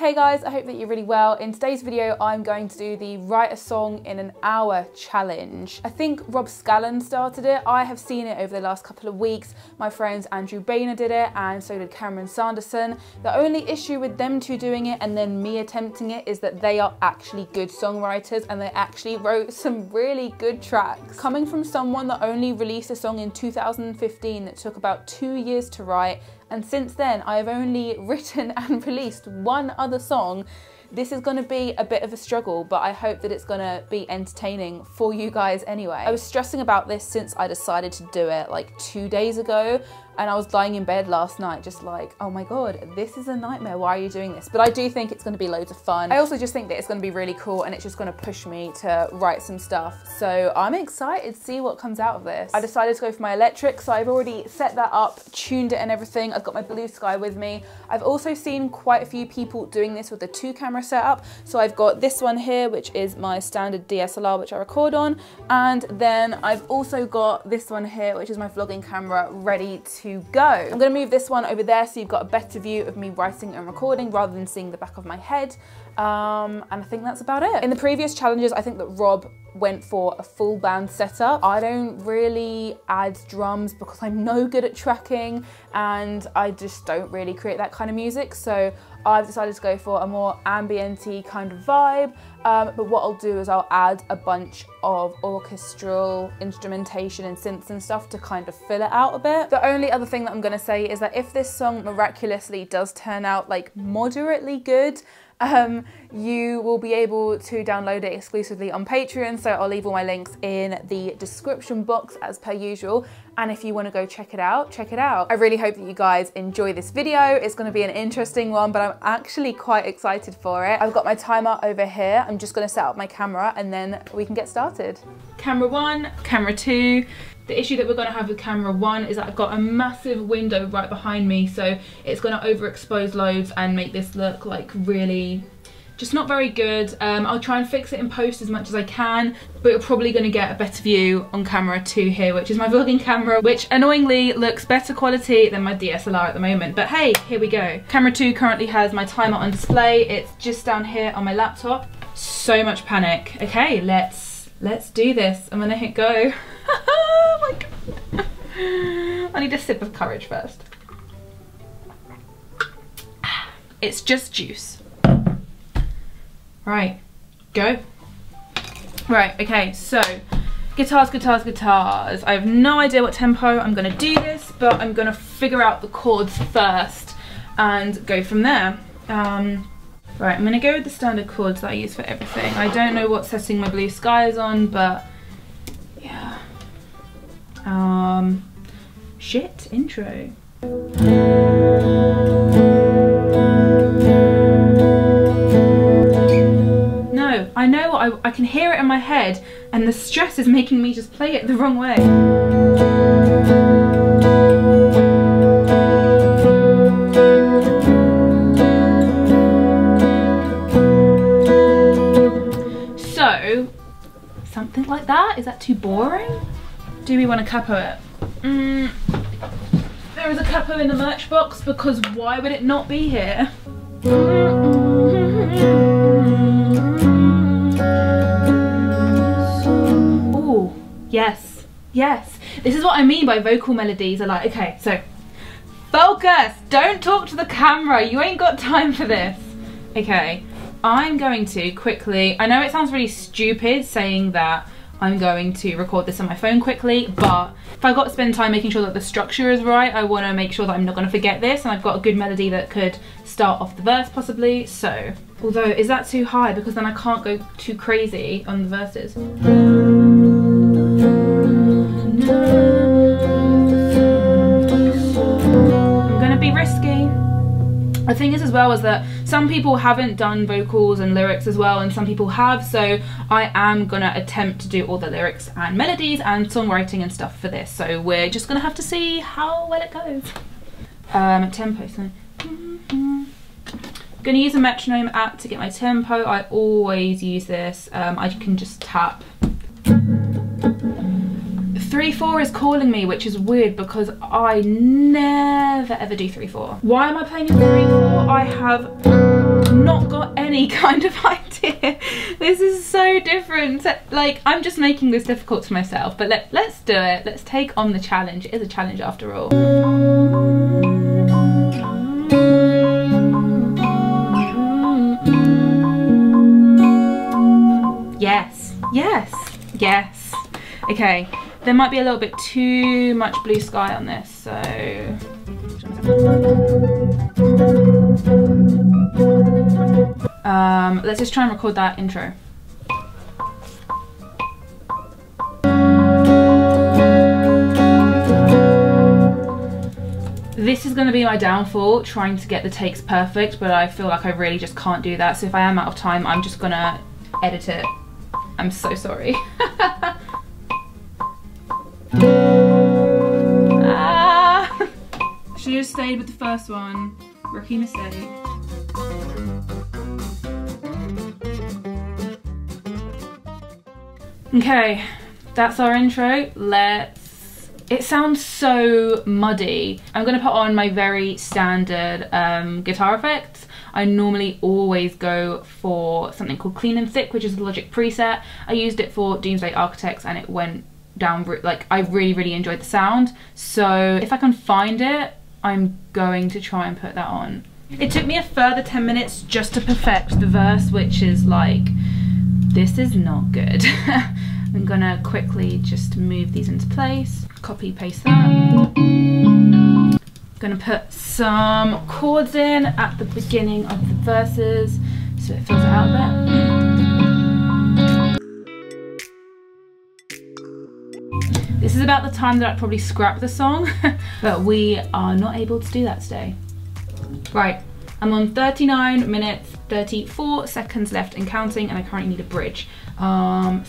Hey guys, I hope that you're really well. In today's video, I'm going to do the Write a Song in an Hour challenge. I think Rob Scallon started it. I have seen it over the last couple of weeks. My friends Andrew Boehner did it, and so did Cameron Sanderson. The only issue with them two doing it and then me attempting it is that they are actually good songwriters and they actually wrote some really good tracks. Coming from someone that only released a song in 2015 that took about 2 years to write, and since then I have only written and released one other song, this is going to be a bit of a struggle, but I hope that it's going to be entertaining for you guys anyway. I was stressing about this since I decided to do it like 2 days ago, and I was lying in bed last night just like, oh my god, this is a nightmare, why are you doing this? But I do think it's going to be loads of fun. I also just think that it's going to be really cool and it's just going to push me to write some stuff. So I'm excited to see what comes out of this. I decided to go for my electric, so I've already set that up, tuned it and everything. I've got my Blue Sky with me. I've also seen quite a few people doing this with the 2-camera setup. So I've got this one here, which is my standard DSLR, which I record on. And then I've also got this one here, which is my vlogging camera, ready to go. I'm gonna move this one over there so you've got a better view of me writing and recording rather than seeing the back of my head. And I think that's about it. In the previous challenges, I think that Rob went for a full band setup. I don't really add drums because I'm no good at tracking and I just don't really create that kind of music. So I've decided to go for a more ambient-y kind of vibe. But what I'll do is I'll add a bunch of orchestral instrumentation and synths and stuff to kind of fill it out a bit. The only other thing that I'm gonna say is that if this song miraculously does turn out like moderately good, you will be able to download it exclusively on Patreon, so I'll leave all my links in the description box as per usual, and if you want to go check it out, check it out. I really hope that you guys enjoy this video. It's going to be an interesting one, but I'm actually quite excited for it. I've got my timer over here. I'm just going to set up my camera and then we can get started. Camera 1, camera 2. The issue that we're going to have with camera 1 is that I've got a massive window right behind me, so it's going to overexpose loads and make this look like really just not very good. I'll try and fix it in post as much as I can, but you're probably going to get a better view on camera 2 here, which is my vlogging camera, which annoyingly looks better quality than my DSLR at the moment. But hey, here we go. Camera 2 currently has my timer on display. It's just down here on my laptop. So much panic. Okay, let's do this. I'm gonna hit go. Oh my god. I need a sip of courage first. It's just juice. Right, go. Right, okay, so guitars. I have no idea what tempo I'm gonna do this, but I'm gonna figure out the chords first and go from there. Right, I'm gonna go with the standard chords that I use for everything. I don't know what setting my Blue Sky is on, but yeah. Shit, intro. No, I know, I can hear it in my head, and the stress is making me just play it the wrong way. So, something like that? Is that too boring? Do we want to capo it? There is a capo in the merch box because why would it not be here? Oh, yes, yes. This is what I mean by vocal melodies. I like, okay, so focus, don't talk to the camera. You ain't got time for this. Okay, I'm going to quickly, I know it sounds really stupid saying that I'm going to record this on my phone quickly, but if I've got to spend time making sure that the structure is right, I want to make sure that I'm not going to forget this, and I've got a good melody that could start off the verse possibly. So, although, is that too high? Because then I can't go too crazy on the verses. I'm going to be risky. The thing is as well is that some people haven't done vocals and lyrics as well, and some people have, so I am gonna attempt to do all the lyrics and melodies and songwriting and stuff for this, so we're just gonna have to see how well it goes. Tempo, so gonna use a metronome app to get my tempo. I always use this. I can just tap. 3/4 is calling me, which is weird because I never ever do 3/4. Why am I playing in 3/4? I have not got any kind of idea. This is so different. Like, I'm just making this difficult to myself, but let's do it. Let's take on the challenge. It is a challenge after all. Yes, yes, yes. Okay, there might be a little bit too much blue sky on this, so... let's just try and record that intro. This is going to be my downfall, trying to get the takes perfect, but I feel like I really just can't do that. So if I am out of time, I'm just going to edit it. I'm so sorry. Should have stayed with the first one. Rookie mistake. Okay, that's our intro. It sounds so muddy. I'm gonna put on my very standard guitar effects. I normally always go for something called Clean and Thick, which is a Logic preset. I used it for Doomsday Architects and it went down, like, I really enjoyed the sound. So if I can find it, I'm going to try and put that on. It took me a further 10 minutes just to perfect the verse, which is like, this is not good. I'm gonna quickly just move these into place, copy paste that. Gonna put some chords in at the beginning of the verses so it fills it out a bit. This is about the time that I'd probably scrap the song, but we are not able to do that today. Right, I'm on 39 minutes, 34 seconds left and counting, and I currently need a bridge. I'm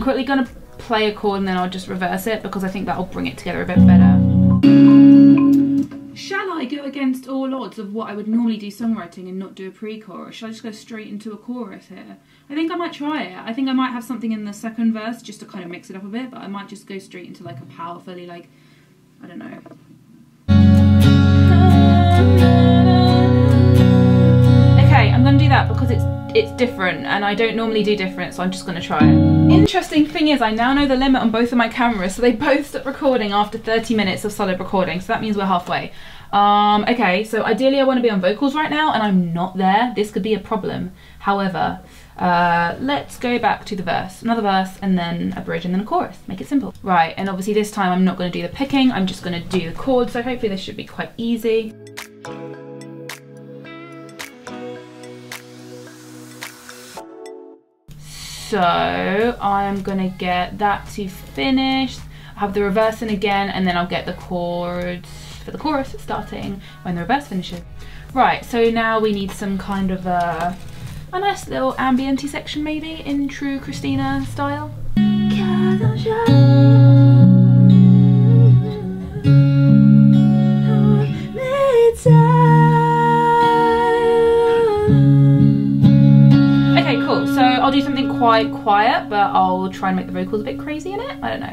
quickly gonna play a chord and then I'll just reverse it because I think that'll bring it together a bit better. Shall I go against all odds of what I would normally do songwriting and not do a pre-chorus? Shall I just go straight into a chorus here? I think I might try it. I think I might have something in the second verse just to kind of mix it up a bit, but I might just go straight into like a powerfully, like, I don't know. Okay, I'm gonna do that because it's different and I don't normally do different, so I'm just gonna try it. Interesting thing is I now know the limit on both of my cameras, so they both stop recording after 30 minutes of solid recording, so that means we're halfway. Okay, so ideally I want to be on vocals right now and I'm not there. This could be a problem. However, let's go back to the verse, another verse and then a bridge and then a chorus. Make it simple. Right, and obviously this time I'm not going to do the picking, I'm just going to do the chords, so hopefully this should be quite easy. So I'm gonna get that to finish, I'll have the reverse in again, and then I'll get the chords for the chorus starting when the reverse finishes. Right, so now we need some kind of a nice little ambient-y section maybe in true Christina style. Okay, cool, so I'll do something quite quiet, but I'll try and make the vocals a bit crazy in it. I don't know.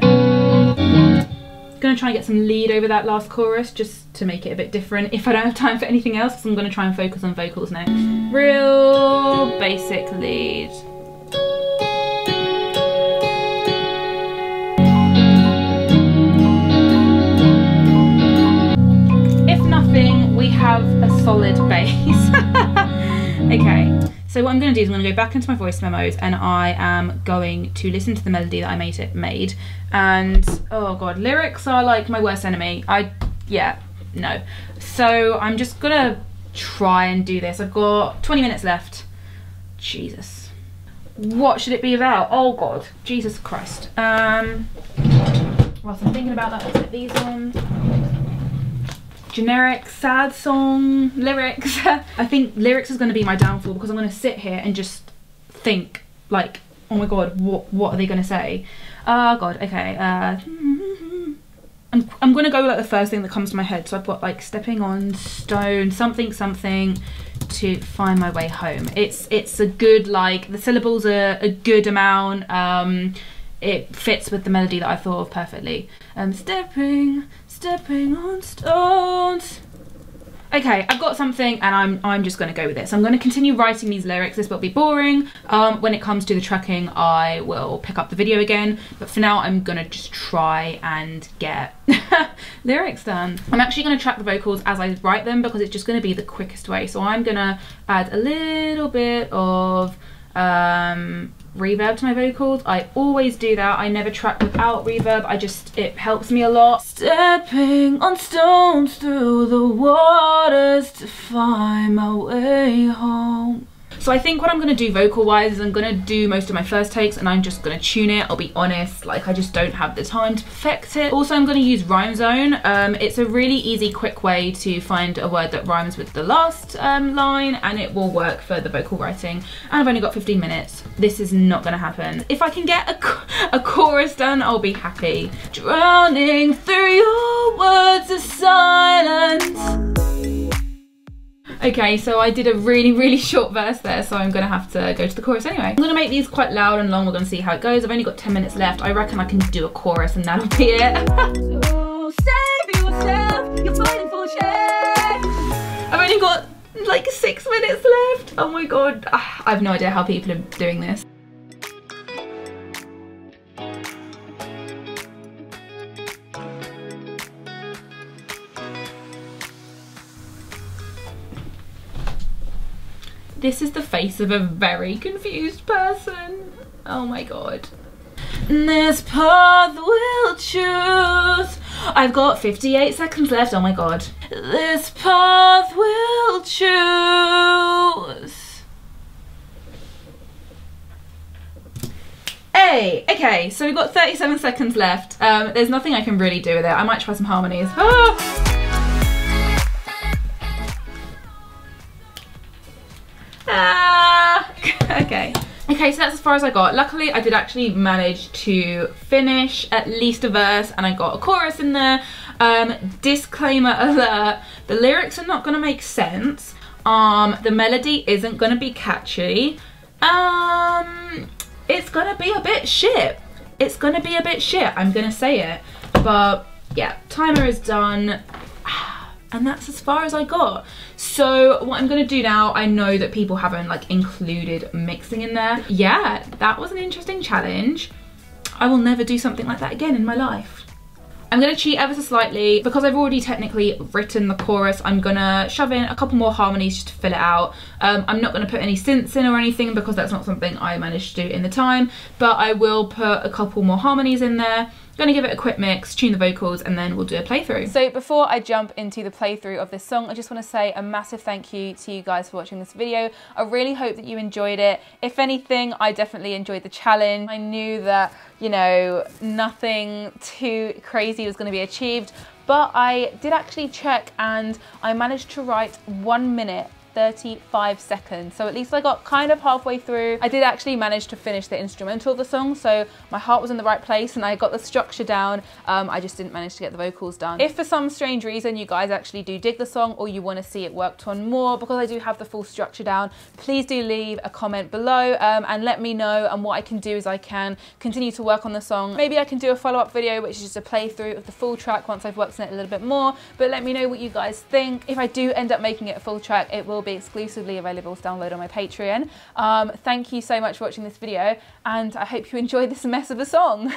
Gonna try and get some lead over that last chorus just to make it a bit different if I don't have time for anything else, so I'm gonna try and focus on vocals next. Real basic lead. If nothing, we have a solid bass. Okay. So what I'm going to do is I'm going to go back into my voice memos and I am going to listen to the melody that I made. And oh god, lyrics are like my worst enemy. Yeah, no. So I'm just going to try and do this. I've got 20 minutes left. Jesus. What should it be about? Oh god, Jesus Christ. Whilst I'm thinking about that, let's put these on. Generic sad song lyrics. I think lyrics is going to be my downfall because I'm going to sit here and just think like, oh my god, what are they going to say? Oh god, okay. I'm going to go like the first thing that comes to my head. So I've got like stepping on stone, something to find my way home. It's a good, like, the syllables are a good amount. It fits with the melody that I thought of perfectly. Stepping stepping on stones. Okay, I've got something and I'm just gonna go with this. I'm gonna continue writing these lyrics. This will be boring. When it comes to the tracking, I will pick up the video again. But for now, I'm gonna just try and get lyrics done. I'm actually gonna track the vocals as I write them because it's just gonna be the quickest way. So I'm gonna add a little bit of reverb to my vocals. I always do that. I never track without reverb. It helps me a lot. Stepping on stones through the waters to find my way home. So I think what I'm gonna do vocal wise is I'm gonna do most of my first takes and I'm just gonna tune it. I'll be honest, like I just don't have the time to perfect it. Also, I'm gonna use Rhyme Zone. It's a really easy, quick way to find a word that rhymes with the last line, and it will work for the vocal writing. And I've only got 15 minutes. This is not gonna happen. If I can get a chorus done, I'll be happy. Drowning through your words of silence. Okay, so I did a really short verse there, so I'm gonna have to go to the chorus anyway. I'm gonna make these quite loud and long. We're gonna see how it goes. I've only got 10 minutes left. I reckon I can do a chorus and that'll be it. So save yourself, you're fighting for change. I've only got like 6 minutes left. Oh my God, I have no idea how people are doing this. This is the face of a very confused person. Oh my God. This path we'll choose. I've got 58 seconds left. Oh my God. This path we'll choose. Hey, okay, so we've got 37 seconds left. There's nothing I can really do with it. I might try some harmonies. Ah! Okay, so that's as far as I got. Luckily, I did actually manage to finish at least a verse and I got a chorus in there. Disclaimer alert, the lyrics are not gonna make sense. The melody isn't gonna be catchy. It's gonna be a bit shit. It's gonna be a bit shit, I'm gonna say it. But yeah, timer is done. And that's as far as I got. So what I'm gonna do now, I know that people haven't like included mixing in there. Yeah, that was an interesting challenge. I will never do something like that again in my life. I'm gonna cheat ever so slightly because I've already technically written the chorus. I'm gonna shove in a couple more harmonies just to fill it out. I'm not gonna put any synths in or anything because that's not something I managed to do in the time, but I will put a couple more harmonies in there. Gonna give it a quick mix, tune the vocals, and then we'll do a playthrough. So before I jump into the playthrough of this song, I just want to say a massive thank you to you guys for watching this video. I really hope that you enjoyed it. If anything, I definitely enjoyed the challenge. I knew that, you know, nothing too crazy was going to be achieved, but I did actually check and I managed to write 1 minute 35 seconds, so at least I got kind of halfway through. I did actually manage to finish the instrumental of the song, so my heart was in the right place and I got the structure down. I just didn't manage to get the vocals done. If for some strange reason you guys actually do dig the song or you want to see it worked on more, because I do have the full structure down, please do leave a comment below and let me know, and what I can do is I can continue to work on the song. Maybe I can do a follow-up video which is just a playthrough of the full track once I've worked on it a little bit more, but let me know what you guys think. If I do end up making it a full track, it will be exclusively available to download on my Patreon. Thank you so much for watching this video, and I hope you enjoyed this mess of a song.